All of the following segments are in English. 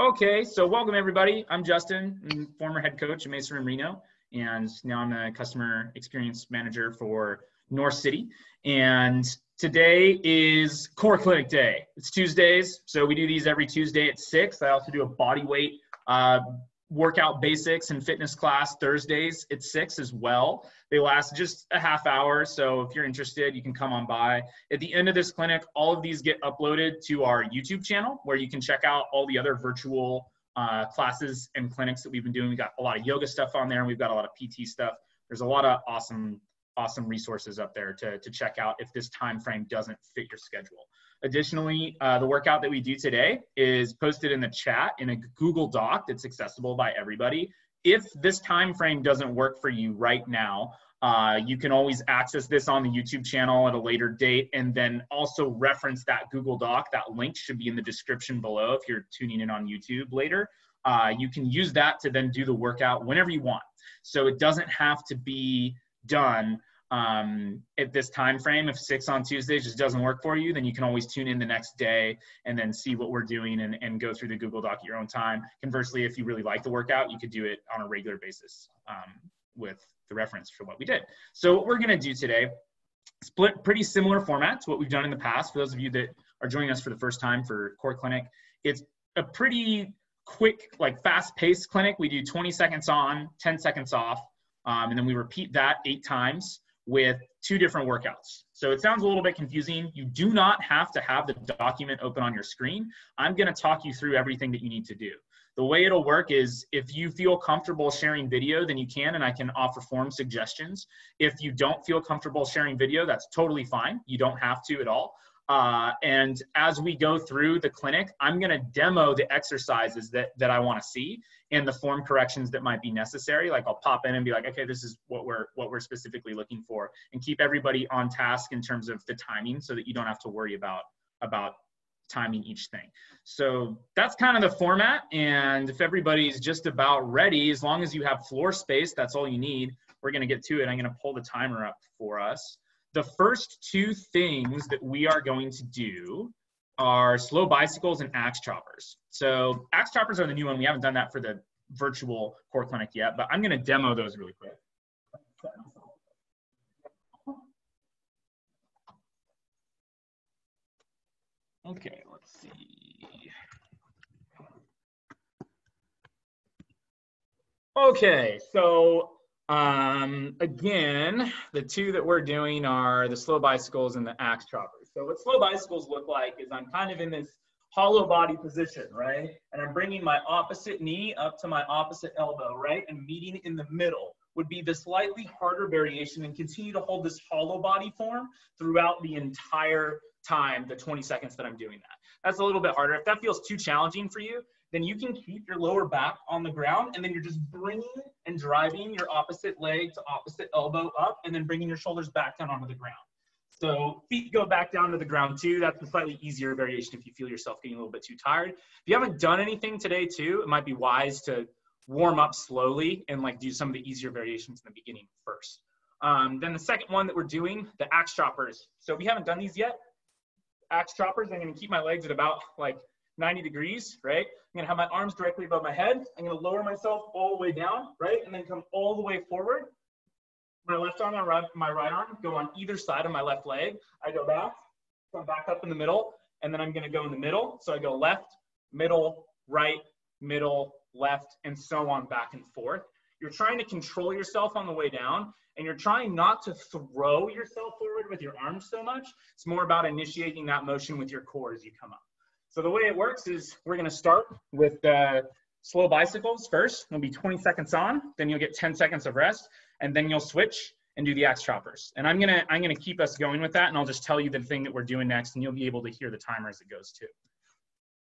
Okay, so welcome everybody. I'm Justin, I'm former head coach at Mesa Rim Reno, and now I'm a customer experience manager for North City. And today is Core Clinic Day. It's Tuesdays, so we do these every Tuesday at 6. I also do a body weight workout basics and fitness class Thursdays at 6 as well. They last just a half hour, so if you're interested, you can come on by. At the end of this clinic, all of these get uploaded to our YouTube channel where you can check out all the other virtual classes and clinics that we've been doing. We've got a lot of yoga stuff on there, and we've got a lot of PT stuff. There's a lot of awesome resources up there to check out if this time frame doesn't fit your schedule. Additionally, the workout that we do today is posted in the chat in a Google Doc that's accessible by everybody. If this time frame doesn't work for you right now, you can always access this on the YouTube channel at a later date, and then also reference that Google Doc. That link should be in the description below if you're tuning in on YouTube later. You can use that to then do the workout whenever you want. So it doesn't have to be done at this time frame. If 6 on Tuesdays just doesn't work for you, then you can always tune in the next day and then see what we're doing and go through the Google Doc at your own time. Conversely, if you really like the workout, you could do it on a regular basis with the reference for what we did. So what we're going to do today, split pretty similar format to what we've done in the past. For those of you that are joining us for the first time for Core Clinic, it's a pretty quick, like fast-paced clinic. We do 20 seconds on, 10 seconds off, and then we repeat that 8 times with 2 different workouts. So it sounds a little bit confusing. You do not have to have the document open on your screen. I'm going to talk you through everything that you need to do. The way it'll work is if you feel comfortable sharing video, then you can, and I can offer form suggestions. If you don't feel comfortable sharing video, that's totally fine. You don't have to at all. And as we go through the clinic, I'm going to demo the exercises that I want to see and the form corrections that might be necessary. Like I'll pop in and be like, okay, this is what we're specifically looking for, and keep everybody on task in terms of the timing so that you don't have to worry about timing each thing. So that's kind of the format. And if everybody's just about ready, as long as you have floor space, that's all you need. We're going to get to it. I'm going to pull the timer up for us. The first 2 things that we are going to do are slow bicycles and axe choppers. So axe choppers are the new one. We haven't done that for the virtual Core Clinic yet, but I'm going to demo those really quick. Okay, let's see. Okay, so again, the 2 that we're doing are the slow bicycles and the axe choppers. So what slow bicycles look like is I'm kind of in this hollow body position, right? And I'm bringing my opposite knee up to my opposite elbow, right? And meeting in the middle would be the slightly harder variation, and continue to hold this hollow body form throughout the entire time, the 20 seconds that I'm doing that. That's a little bit harder. If that feels too challenging for you, then you can keep your lower back on the ground, and then you're just bringing and driving your opposite leg to opposite elbow up, and then bringing your shoulders back down onto the ground. So feet go back down to the ground too. That's a slightly easier variation if you feel yourself getting a little bit too tired. If you haven't done anything today too, it might be wise to warm up slowly and like do some of the easier variations in the beginning first. Then the second one that we're doing, the axe choppers. So we haven't done these yet. Axe choppers, I'm going to keep my legs at about like 90 degrees, right? I'm going to have my arms directly above my head. I'm going to lower myself all the way down, right? And then come all the way forward. My left arm and my right arm go on either side of my left leg. I go back, come back up in the middle, and then I'm going to go in the middle. So I go left, middle, right, middle, left, and so on back and forth. You're trying to control yourself on the way down, and you're trying not to throw yourself forward with your arms so much. It's more about initiating that motion with your core as you come up. So the way it works is we're going to start with slow bicycles first. It'll be 20 seconds on, then you'll get 10 seconds of rest, and then you'll switch and do the axe choppers. And I'm gonna keep us going with that, and I'll just tell you the thing that we're doing next, and you'll be able to hear the timer as it goes too.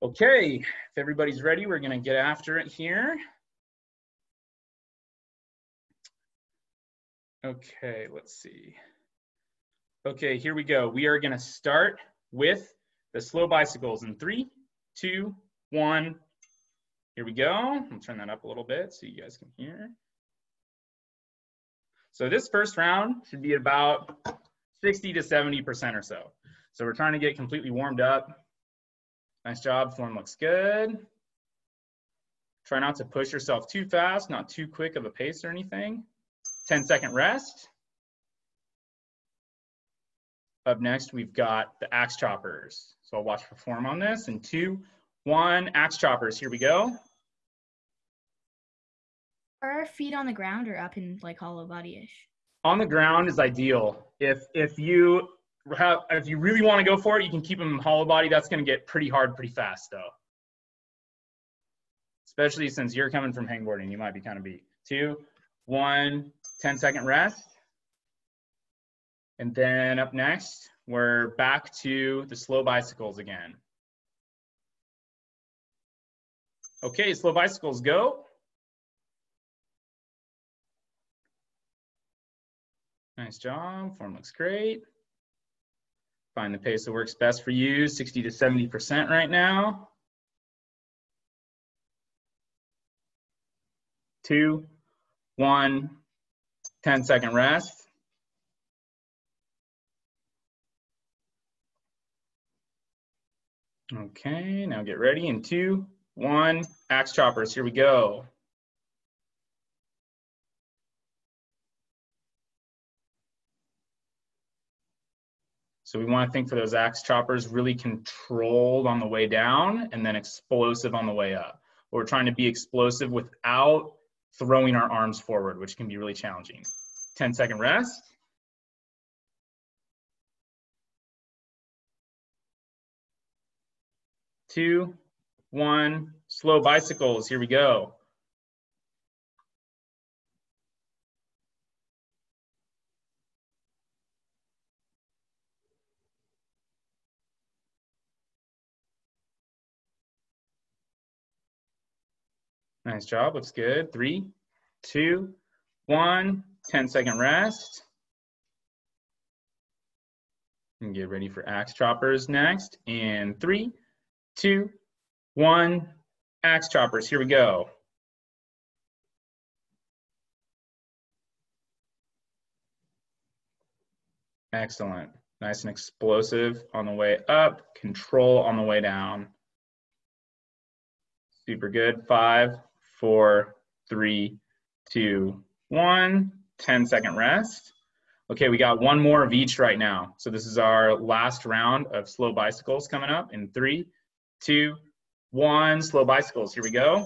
Okay, if everybody's ready, we're gonna get after it here. Okay, let's see. Okay, here we go. We are gonna start with the slow bicycles in 3, 2, 1. Here we go. I'll turn that up a little bit so you guys can hear. So this first round should be about 60 to 70% or so. So we're trying to get completely warmed up. Nice job, form looks good. Try not to push yourself too fast, not too quick of a pace or anything. 10-second rest. Up next, we've got the axe choppers. So I'll watch perform on this in 2, 1, axe choppers. Here we go. Are our feet on the ground or up in like hollow body-ish? On the ground is ideal. If you really want to go for it, you can keep them hollow body. That's going to get pretty hard pretty fast though. Especially since you're coming from hangboarding, you might be kind of beat. 2, 1, 10-second rest. And then up next, we're back to the slow bicycles again. Okay, slow bicycles, go. Nice job, form looks great. Find the pace that works best for you, 60 to 70% right now. 2, 1, 10-second rest. Okay, now get ready in 2, 1, axe choppers, here we go. So we want to think for those axe choppers really controlled on the way down and then explosive on the way up. We're trying to be explosive without throwing our arms forward, which can be really challenging. 10-second rest. Two, 1, slow bicycles, here we go. Nice job, looks good. 3, 2, 1, 10-second rest. And get ready for axe choppers next. And 3, 2, 1, axe choppers, here we go. Excellent, nice and explosive on the way up, control on the way down. Super good, 5, 4, 3, 2, 1, 10-second rest. Okay, we got one more of each right now. So this is our last round of slow bicycles coming up in 3, 2, 1, slow bicycles, here we go.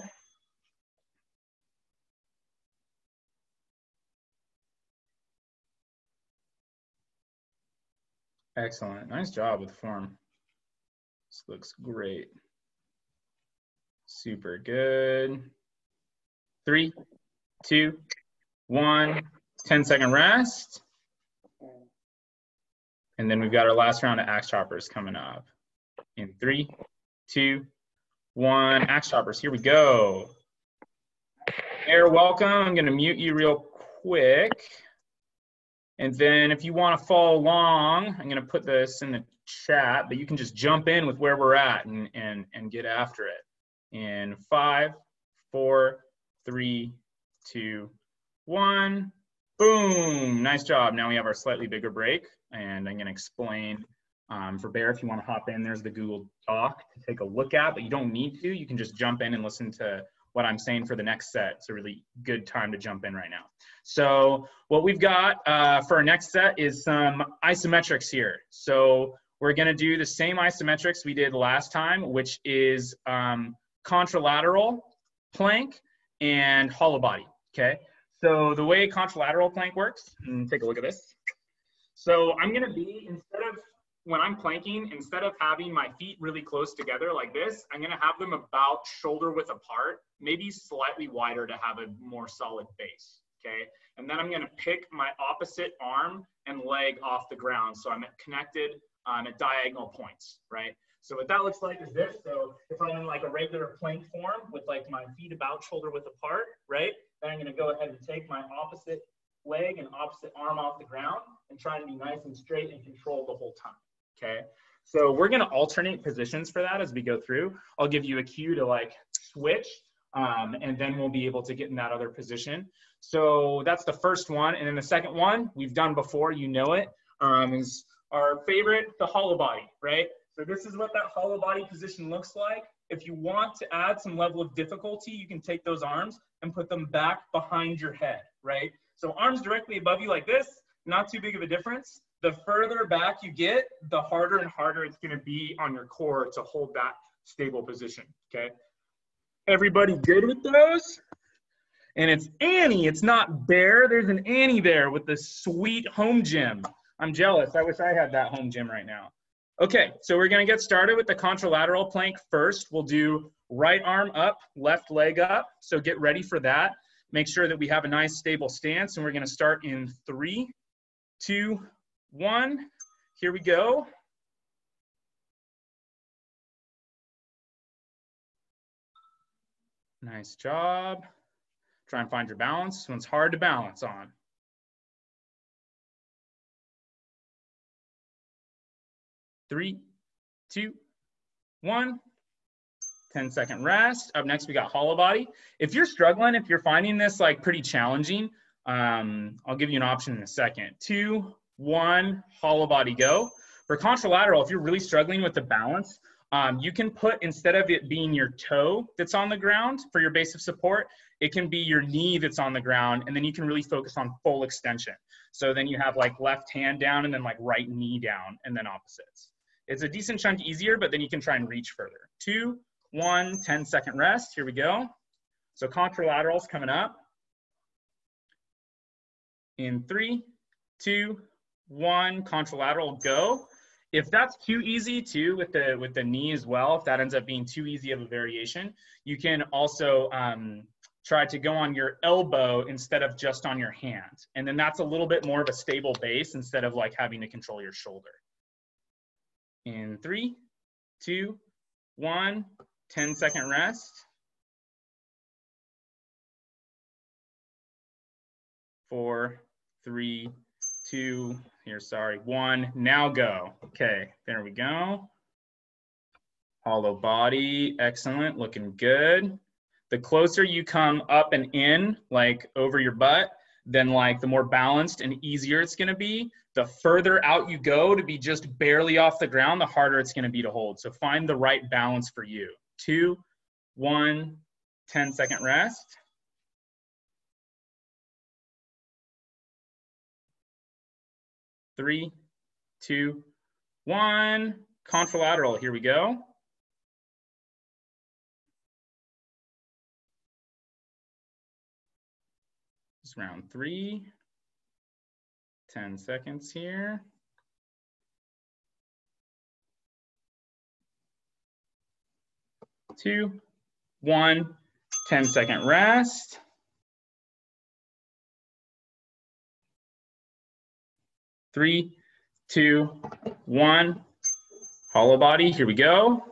Excellent, nice job with form. This looks great. Super good. 3, 2, 1, 10-second rest. And then we've got our last round of axe choppers coming up. In 3, 2, 1, axe choppers, here we go. You're welcome, I'm gonna mute you real quick. And then if you wanna follow along, I'm gonna put this in the chat, but you can just jump in with where we're at and get after it. In 5, 4, 3, 2, 1, boom, nice job. Now we have our slightly bigger break, and I'm gonna explain for Bear, if you wanna hop in, there's the Google Doc to take a look at, but you don't need to, you can just jump in and listen to what I'm saying for the next set. It's a really good time to jump in right now. So what we've got for our next set is some isometrics here. So we're gonna do the same isometrics we did last time, which is contralateral plank and hollow body, okay? So the way contralateral plank works, and take a look at this. So I'm gonna be, when I'm planking, instead of having my feet really close together like this, I'm gonna have them about shoulder width apart, maybe slightly wider to have a more solid base, okay? And then I'm gonna pick my opposite arm and leg off the ground, so I'm connected at diagonal points, right? So what that looks like is this. So if I'm in like a regular plank form with like my feet about shoulder width apart, right? Then I'm gonna go ahead and take my opposite leg and opposite arm off the ground and try to be nice and straight and controlled the whole time, okay? So we're gonna alternate positions for that as we go through. I'll give you a cue to like switch and then we'll be able to get in that other position. So that's the first one. And then the second one we've done before, you know it, is our favorite, the hollow body, right? So this is what that hollow body position looks like. If you want to add some level of difficulty, you can take those arms and put them back behind your head, right? So arms directly above you like this, not too big of a difference. The further back you get, the harder and harder it's gonna be on your core to hold that stable position, okay? Everybody good with those? And it's Annie, it's not Bear. There's an Annie there with the sweet home gym. I'm jealous, I wish I had that home gym right now. Okay, so we're gonna get started with the contralateral plank first. We'll do right arm up, left leg up. So get ready for that. Make sure that we have a nice stable stance, and we're gonna start in 3, 2, 1. Here we go. Nice job. Try and find your balance. This one's hard to balance on. 3, 2, 1. 10-second rest. Up next, we got hollow body. If you're struggling, if you're finding this like pretty challenging, I'll give you an option in a second. 2, 1, hollow body, go. For contralateral, if you're really struggling with the balance, you can put, instead of it being your toe that's on the ground for your base of support, it can be your knee that's on the ground, and then you can really focus on full extension. So then you have like left hand down and then like right knee down and then opposites. It's a decent chunk easier, but then you can try and reach further. 2, 1, 10-second rest. Here we go. So contralateral's coming up. In 3, 2, 1, contralateral, go. If that's too easy too with the knee as well, if that ends up being too easy of a variation, you can also try to go on your elbow instead of just on your hand. And then that's a little bit more of a stable base instead of like having to control your shoulder. In 3, 2, 1, 10-second rest. 4, 3, 2, here, sorry, 1, now go. Okay, there we go. Hollow body, excellent, looking good. The closer you come up and in, like over your butt, then like the more balanced and easier it's gonna be. The further out you go to be just barely off the ground, the harder it's gonna be to hold. So find the right balance for you. 2, 1, 10-second rest. 3, 2, 1, contralateral, here we go. It's round 3, 10 seconds here. 2, 1, 10-second rest. 3, 2, 1, hollow body, here we go.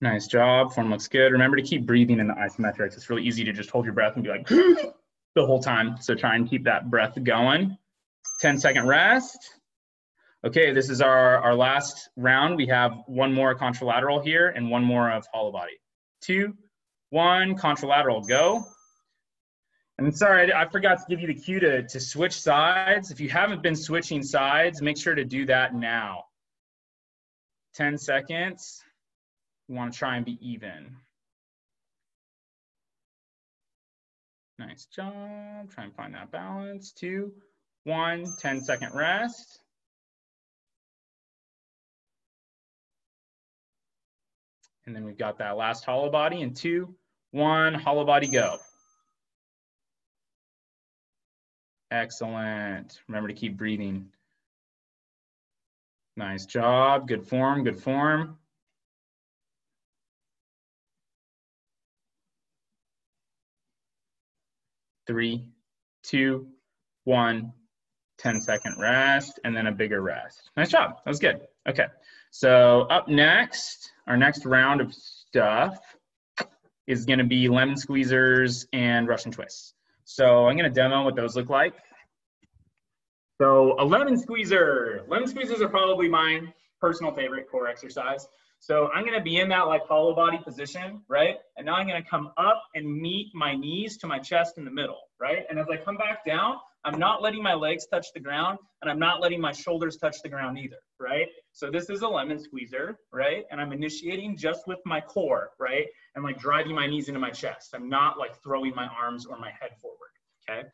Nice job, form looks good. Remember to keep breathing in the isometrics. It's really easy to just hold your breath and be like the whole time. So try and keep that breath going. 10-second rest. Okay, this is our last round. We have one more contralateral here and one more of hollow body. 2, 1, contralateral, go. And sorry, I forgot to give you the cue to switch sides. If you haven't been switching sides, make sure to do that now. 10 seconds. You want to try and be even. Nice job. Try and find that balance. 2, 1, 10-second rest. And then we've got that last hollow body in 2, 1, hollow body, go. Excellent. Remember to keep breathing. Nice job. Good form, good form. Three, 2, 1, 10-second rest, and then a bigger rest. Nice job. That was good. Okay. So up next, our next round of stuff is going to be lemon squeezers and Russian twists. So I'm going to demo what those look like. So a lemon squeezer. Lemon squeezers are probably my personal favorite core exercise. So I'm going to be in that like hollow body position, right? And now I'm going to come up and meet my knees to my chest in the middle. right? And as I come back down, I'm not letting my legs touch the ground, and I'm not letting my shoulders touch the ground either, right? So this is a lemon squeezer, right? And I'm initiating just with my core, right? And like driving my knees into my chest. I'm not like throwing my arms or my head forward, okay?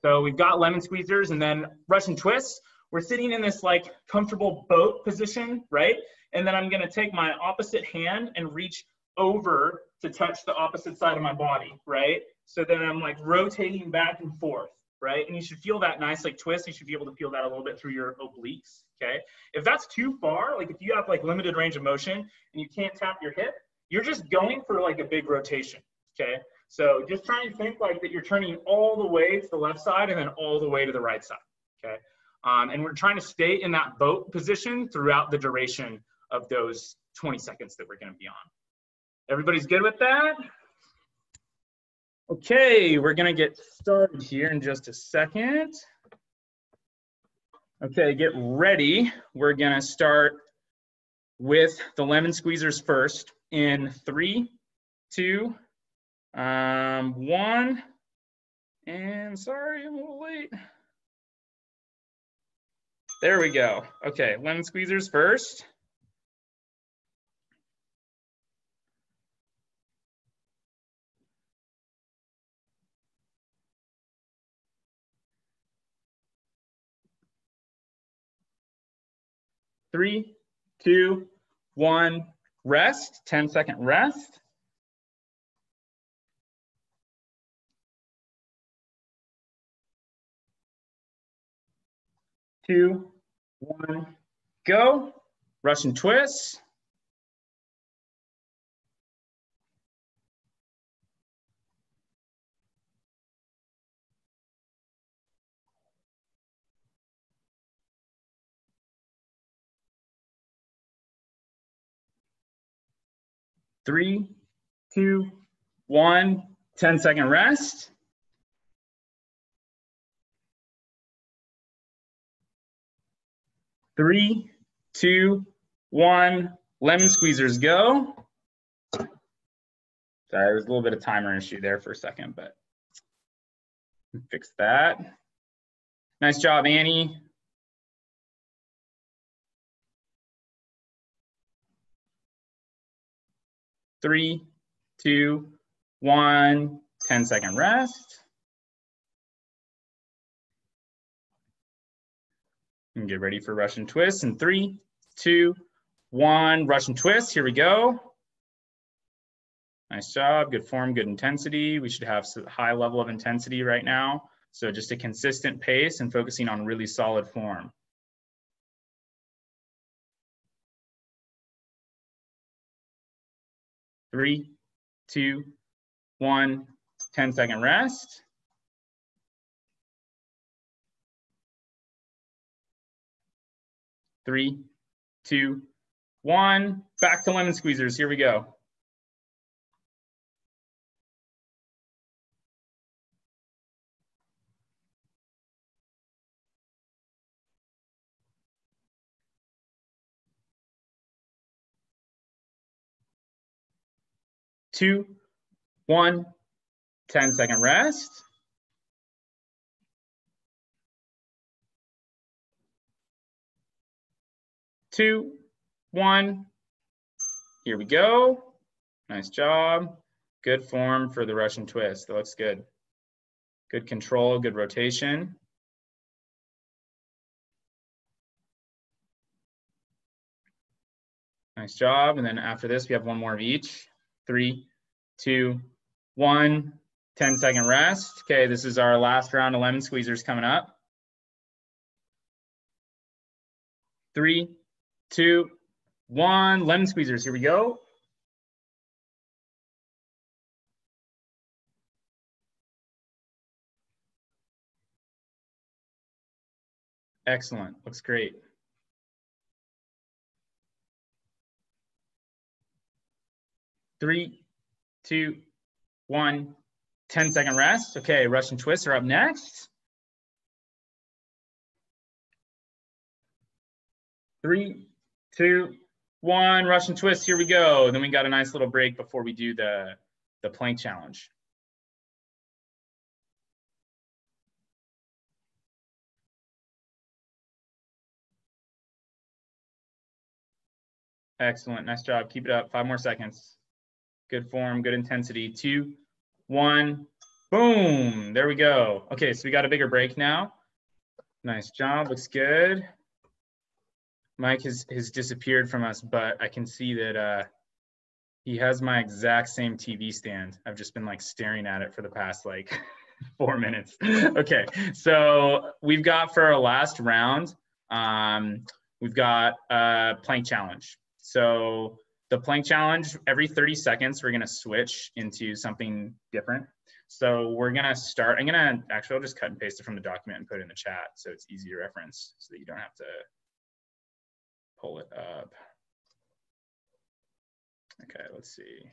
So we've got lemon squeezers, and then Russian twists. We're sitting in this like comfortable boat position, right? And then I'm gonna take my opposite hand and reach over to touch the opposite side of my body, right? So then I'm like rotating back and forth, right? And you should feel that nice like twist. You should be able to feel that a little bit through your obliques, okay? If that's too far, like if you have like limited range of motion and you can't tap your hip, you're just going for like a big rotation, okay? So just try and think like that you're turning all the way to the left side and then all the way to the right side, okay? And we're trying to stay in that boat position throughout the duration of those 20 seconds that we're gonna be on. Everybody's good with that? Okay, we're gonna get started here in just a second. Okay, get ready. We're gonna start with the lemon squeezers first in 3, 2, 1, and sorry, I'm a little late. There we go. Okay, lemon squeezers first. Three, 2, 1, rest, 10-second rest. Two, 1, go. Russian twists. Three, 2, 1, 10-second rest. Three, 2, 1, lemon squeezers go. Sorry, there was a little bit of timer issue there for a second, but fix that. Nice job, Annie. Three, 2, 1, 10-second rest. And get ready for Russian twists in 3, 2, 1, Russian twist. Here we go. Nice job, good form, good intensity. We should have a high level of intensity right now. So just a consistent pace and focusing on really solid form. Three, 2, 1, 10-second rest. Three, 2, 1, back to lemon squeezers. Here we go. Two, 1, 10-second rest. Two, 1, here we go. Nice job. Good form for the Russian twist. That looks good. Good control, good rotation. Nice job. And then after this, we have one more of each. 3, 2, 1, 10-second rest. Okay, this is our last round of lemon squeezers coming up. 3, 2, 1, lemon squeezers. Here we go. Excellent. Looks great. Three, 2, 1, 10-second rest. Okay, Russian twists are up next. 3, 2, 1, Russian twist. Here we go. Then we got a nice little break before we do the plank challenge. Excellent. Nice job. Keep it up. 5 more seconds. Good form, good intensity. 2, 1. Boom. There we go. Okay, so we got a bigger break now. Nice job. Looks good. Mike has disappeared from us, but I can see that he has my exact same TV stand. I've just been like staring at it for the past like 4 minutes. Okay, so we've got for our last round, we've got a plank challenge. So the plank challenge, every 30 seconds, we're gonna switch into something different. So we're gonna start, actually I'll just cut and paste it from the document and put it in the chat so it's easy to reference so that you don't have to pull it up. Okay, let's see.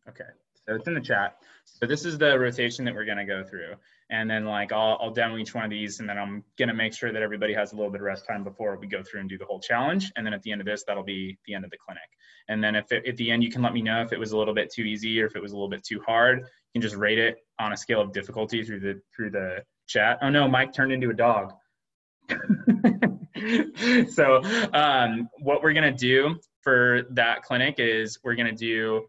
Okay, so it's in the chat. So this is the rotation that we're gonna go through. And then like I'll demo each one of these, and then I'm gonna make sure that everybody has a little bit of rest time before we go through and do the whole challenge. And then at the end of this, that'll be the end of the clinic. And then if at the end, you can let me know if it was a little bit too easy or if it was a little bit too hard. You can just rate it on a scale of difficulty through the chat. Oh no, Mike turned into a dog. So what we're gonna do for that clinic is we're gonna do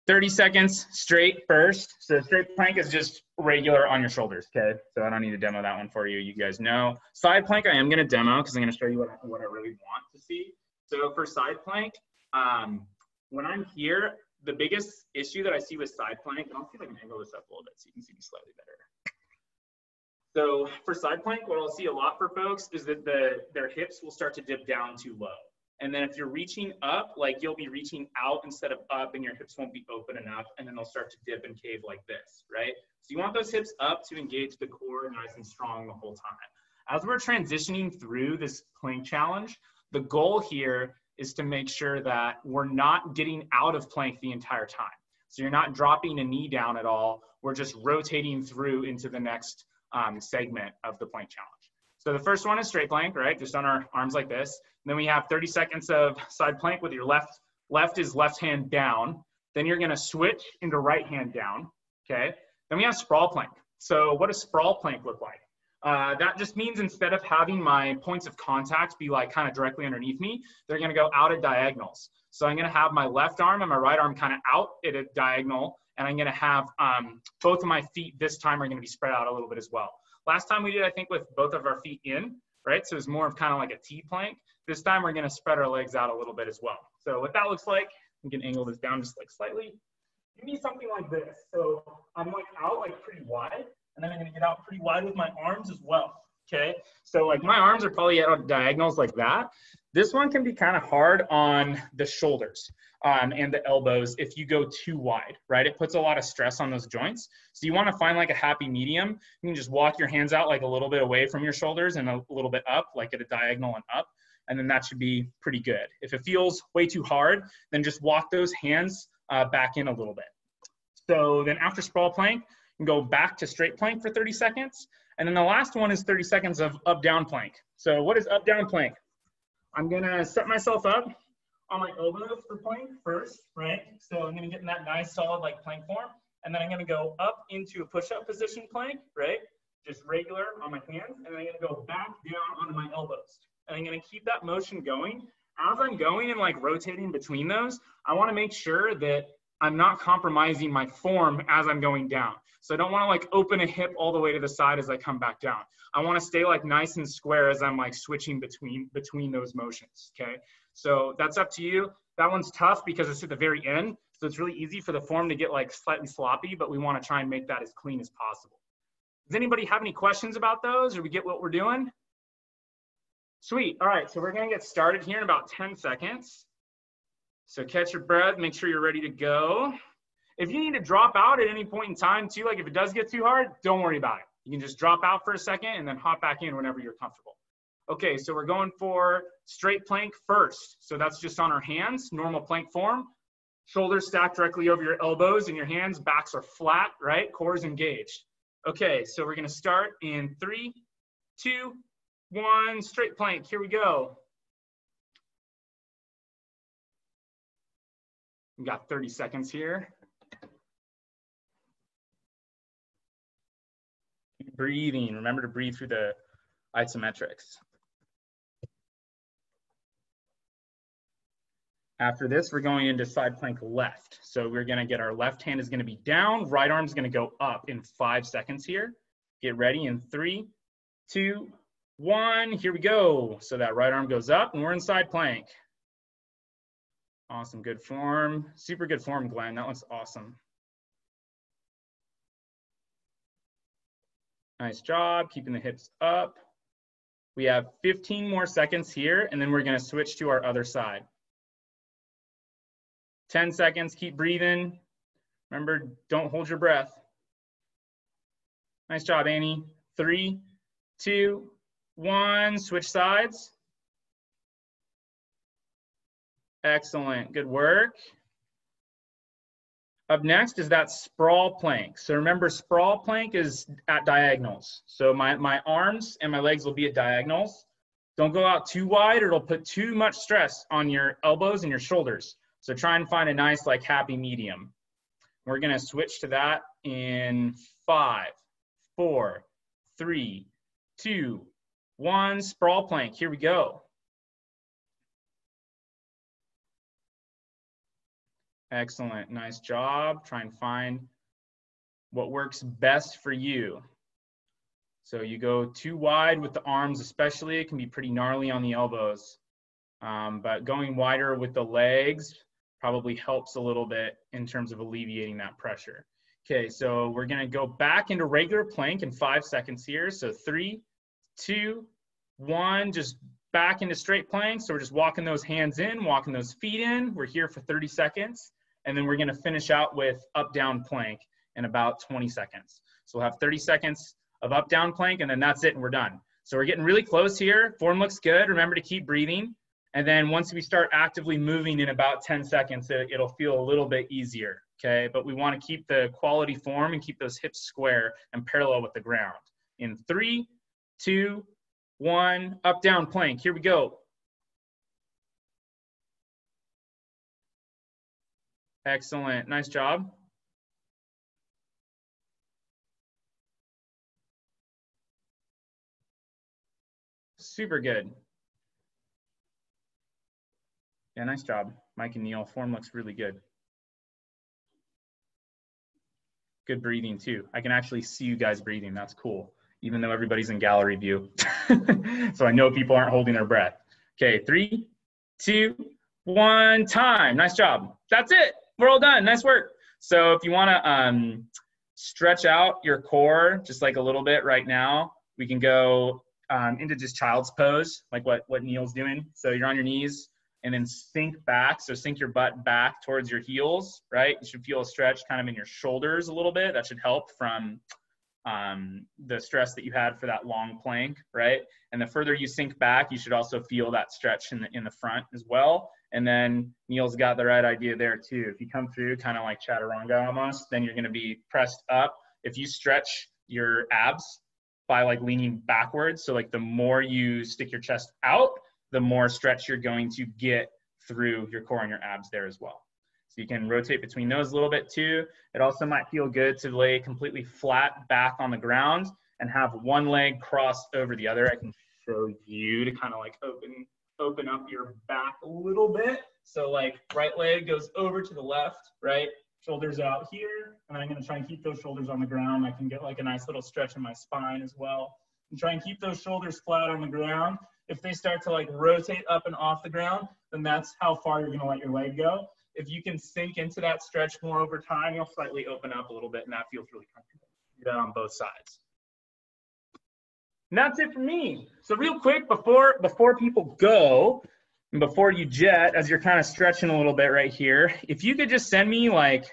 30 seconds straight first. So straight plank is just regular on your shoulders, okay? So I don't need to demo that one for you. You guys know. Side plank I am gonna demo because I'm gonna show you what I really want to see. So for side plank, when I'm here, the biggest issue that I see with side plank, and I'll see if I can angle this up a little bit so you can see me slightly better. So for side plank, what I'll see a lot for folks is that their hips will start to dip down too low. And then if you're reaching up, like you'll be reaching out instead of up and your hips won't be open enough and then they'll start to dip and cave like this, right? So you want those hips up to engage the core nice and strong the whole time. As we're transitioning through this plank challenge, the goal here is to make sure that we're not getting out of plank the entire time. So you're not dropping a knee down at all. We're just rotating through into the next segment of the plank challenge. So the first one is straight plank, right? Just on our arms like this. And then we have 30 seconds of side plank with your left is left hand down. Then you're gonna switch into right hand down, okay? Then we have sprawl plank. So what does sprawl plank look like? That just means instead of having my points of contact be like kind of directly underneath me, they're gonna go out at diagonals. So I'm gonna have my left arm and my right arm kind of out at a diagonal, and I'm gonna have both of my feet this time are gonna be spread out a little bit as well. Last time we did, I think, with both of our feet in, right? So it's more of kind of like a T plank. This time we're gonna spread our legs out a little bit as well. So what that looks like, we can angle this down just like slightly. Give me something like this. So I'm like out like pretty wide, and then I'm gonna get out pretty wide with my arms as well, okay? So like my arms are probably at diagonals like that. This one can be kind of hard on the shoulders and the elbows if you go too wide, right? It puts a lot of stress on those joints. So you want to find like a happy medium. You can just walk your hands out like a little bit away from your shoulders and a little bit up, like at a diagonal and up, and then that should be pretty good. If it feels way too hard, then just walk those hands back in a little bit. So then after sprawl plank, you can go back to straight plank for 30 seconds. And then the last one is 30 seconds of up-down plank. So what is up-down plank? I'm gonna set myself up on my elbows for plank first, right? So I'm gonna get in that nice solid like plank form. And then I'm gonna go up into a push-up position plank, right? Just regular on my hands. And then I'm gonna go back down onto my elbows. And I'm gonna keep that motion going. As I'm going and like rotating between those, I wanna make sure that I'm not compromising my form as I'm going down. So I don't wanna like open a hip all the way to the side as I come back down. I wanna stay like nice and square as I'm like switching between those motions, okay? So that's up to you. That one's tough because it's at the very end. So it's really easy for the form to get like slightly sloppy, but we wanna try and make that as clean as possible. Does anybody have any questions about those, or we get what we're doing? Sweet, all right, so we're gonna get started here in about 10 seconds. So catch your breath, make sure you're ready to go. If you need to drop out at any point in time too, like if it does get too hard, don't worry about it. You can just drop out for a second and then hop back in whenever you're comfortable. Okay, so we're going for straight plank first. So that's just on our hands, normal plank form. Shoulders stacked directly over your elbows and your hands, backs are flat, right? Core is engaged. Okay, so we're gonna start in 3, 2, 1, straight plank, here we go. We got 30 seconds here. Keep breathing, remember to breathe through the isometrics. After this, we're going into side plank left. So we're gonna get our left hand is gonna be down, right arm's gonna go up in 5 seconds here. Get ready in 3, 2, 1, here we go. So that right arm goes up and we're in side plank. Awesome, good form. Super good form, Glenn. That looks awesome. Nice job, keeping the hips up. We have 15 more seconds here, and then we're gonna switch to our other side. 10 seconds, keep breathing. Remember, don't hold your breath. Nice job, Annie. 3, 2, 1, switch sides. Excellent, good work. Up next is that sprawl plank. So remember, sprawl plank is at diagonals. So my arms and my legs will be at diagonals. Don't go out too wide or it'll put too much stress on your elbows and your shoulders. So try and find a nice, like, happy medium. We're gonna switch to that in 5, 4, 3, 2, 1, sprawl plank. Here we go. Excellent, nice job. Try and find what works best for you. So you go too wide with the arms especially, it can be pretty gnarly on the elbows. But going wider with the legs probably helps a little bit in terms of alleviating that pressure. Okay, so we're gonna go back into regular plank in 5 seconds here. So 3, 2, 1, just back into straight plank. So we're just walking those hands in, walking those feet in. We're here for 30 seconds. And then we're gonna finish out with up-down plank in about 20 seconds. So we'll have 30 seconds of up-down plank and then that's it and we're done. So we're getting really close here. Form looks good. Remember to keep breathing. And then once we start actively moving in about 10 seconds, it'll feel a little bit easier, okay? But we wanna keep the quality form and keep those hips square and parallel with the ground. In 3, 2, 1, up-down plank. Here we go. Excellent, nice job. Super good. Yeah, nice job. Mike and Neil, form looks really good. Good breathing too. I can actually see you guys breathing, that's cool. Even though everybody's in gallery view. So I know people aren't holding their breath. Okay, 3, 2, 1, time. Nice job. That's it. We're all done. Nice work. So if you want to stretch out your core just like a little bit right now, we can go into just child's pose, like what Neil's doing. So you're on your knees and then sink back. So sink your butt back towards your heels, right? You should feel a stretch kind of in your shoulders a little bit. That should help from the stress that you had for that long plank, right? And the further you sink back, you should also feel that stretch in the front as well. And then Neil's got the right idea there too. If you come through kind of like chaturanga almost, then you're gonna be pressed up. If you stretch your abs by like leaning backwards, so like the more you stick your chest out, the more stretch you're going to get through your core and your abs there as well. So you can rotate between those a little bit too. It also might feel good to lay completely flat back on the ground and have one leg crossed over the other. I can show you to kind of like open up your back a little bit. So like right leg goes over to the left, right? Shoulders out here. And I'm gonna try and keep those shoulders on the ground. I can get like a nice little stretch in my spine as well. And try and keep those shoulders flat on the ground. If they start to like rotate up and off the ground, then that's how far you're gonna let your leg go. If you can sink into that stretch more over time, you'll slightly open up a little bit and that feels really comfortable. Do that on both sides. And that's it for me. So real quick, before people go, and before you jet, as you're kind of stretching a little bit right here, if you could just send me like,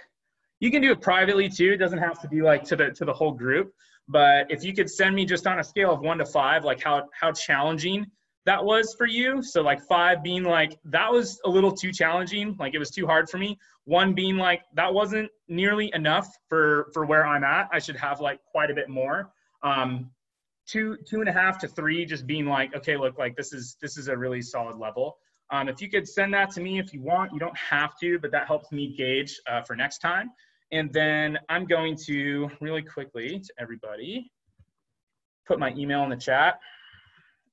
you can do it privately too. It doesn't have to be like to the whole group. But if you could send me just on a scale of 1 to 5, like how challenging that was for you. So like 5 being like, that was a little too challenging. Like it was too hard for me. 1 being like, that wasn't nearly enough for where I'm at. I should have like quite a bit more. 2.5 to 3, just being like, okay, look, like this is a really solid level. If you could send that to me if you want, you don't have to, but that helps me gauge for next time. And then I'm going to really quickly to everybody, put my email in the chat.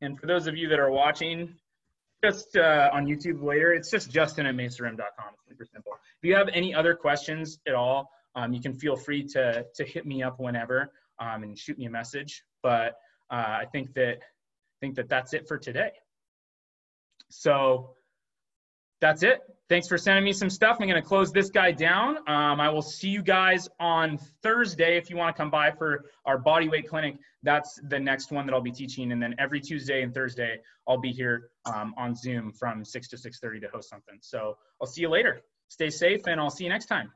And for those of you that are watching, just on YouTube later. It's just justin@mesarim.com. It's super simple. If you have any other questions at all, you can feel free to hit me up whenever and shoot me a message. But I think that's it for today. So that's it. Thanks for sending me some stuff. I'm going to close this guy down. I will see you guys on Thursday if you want to come by for our bodyweight clinic. That's the next one that I'll be teaching. And then every Tuesday and Thursday, I'll be here on Zoom from 6 to 6:30 to host something. So I'll see you later. Stay safe, and I'll see you next time.